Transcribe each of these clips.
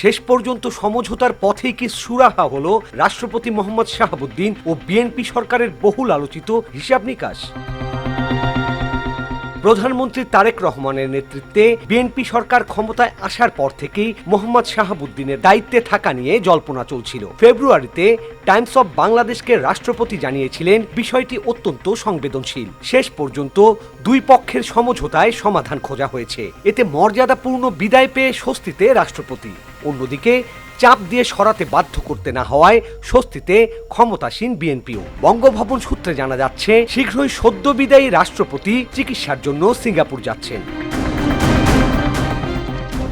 শেষ পর্যন্ত সমঝোতার পথেই কি সুরাহা হলো রাষ্ট্রপতি মোহাম্মদ শাহাবুদ্দিন ও বিএনপি সরকারের বহুল আলোচিত হিসাব নিকাশ? প্রধানমন্ত্রী তারেক রহমানের নেতৃত্বে বিএনপি সরকার ক্ষমতায় আসার পর থেকেই মোহাম্মদ শাহাবুদ্দিনের দায়িত্বে থাকা নিয়ে জল্পনা চলছিল। ফেব্রুয়ারিতে টাইমস অব বাংলাদেশকে রাষ্ট্রপতি জানিয়েছিলেন বিষয়টি অত্যন্ত সংবেদনশীল। শেষ পর্যন্ত দুই পক্ষের সমঝোতায় সমাধান খোঁজা হয়েছে। এতে মর্যাদাপূর্ণ বিদায় পেয়ে স্বস্তিতে রাষ্ট্রপতি। অন্যদিকে চাপ দিয়ে সরাতে বাধ্য করতে না হওয়ায় স্বস্তিতে ক্ষমতাসীন বিএনপিও। বঙ্গভবন সূত্রে জানা যাচ্ছে, শীঘ্রই সদ্য বিদায়ী রাষ্ট্রপতি চিকিৎসার জন্য সিঙ্গাপুর যাচ্ছেন।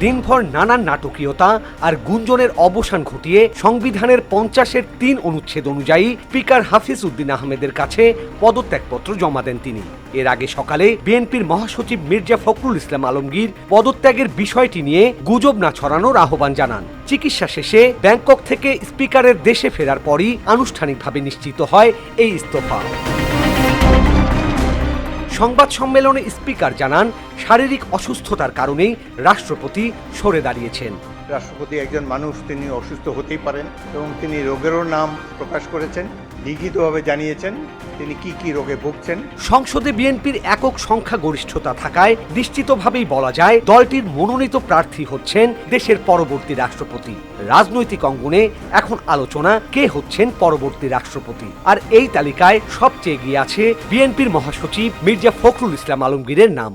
দিনভর নানান নাটকীয়তা আর গুঞ্জনের অবসান ঘটিয়ে সংবিধানের 50-এর 3 অনুচ্ছেদ অনুযায়ী স্পিকার হাফিজ উদ্দিন আহমেদের কাছে পদত্যাগপত্র জমা দেন তিনি। এর আগে সকালে বিএনপির মহাসচিব মির্জা ফখরুল ইসলাম আলমগীর পদত্যাগের বিষয়টি নিয়ে গুজব না ছড়ানোর আহ্বান জানান। চিকিৎসা শেষে ব্যাংকক থেকে স্পিকারের দেশে ফেরার পরই আনুষ্ঠানিকভাবে নিশ্চিত হয় এই ইস্তফা। সংবাদ সম্মেলনে স্পিকার জানান, শারীরিক অসুস্থতার কারণেই রাষ্ট্রপতি সরে দাঁড়িয়েছেন। রাষ্ট্রপতি একজন মানুষ, তিনি অসুস্থ হতেই পারেন এবং তিনি রোগেরও নাম প্রকাশ করেছেন, লিখিতভাবে জানিয়েছেন তিনি কি রোগে ভুগছেন। সংসদে বিএনপির একক সংখ্যাগরিষ্ঠতা থাকায় নিশ্চিতভাবেই বলা যায় দলটির মনোনীত প্রার্থী হচ্ছেন দেশের পরবর্তী রাষ্ট্রপতি। রাজনৈতিক অঙ্গনে এখন আলোচনা কে হচ্ছেন পরবর্তী রাষ্ট্রপতি, আর এই তালিকায় সবচেয়ে এগিয়ে আছে বিএনপির মহাসচিব মির্জা ফখরুল ইসলাম আলমগীরের নাম।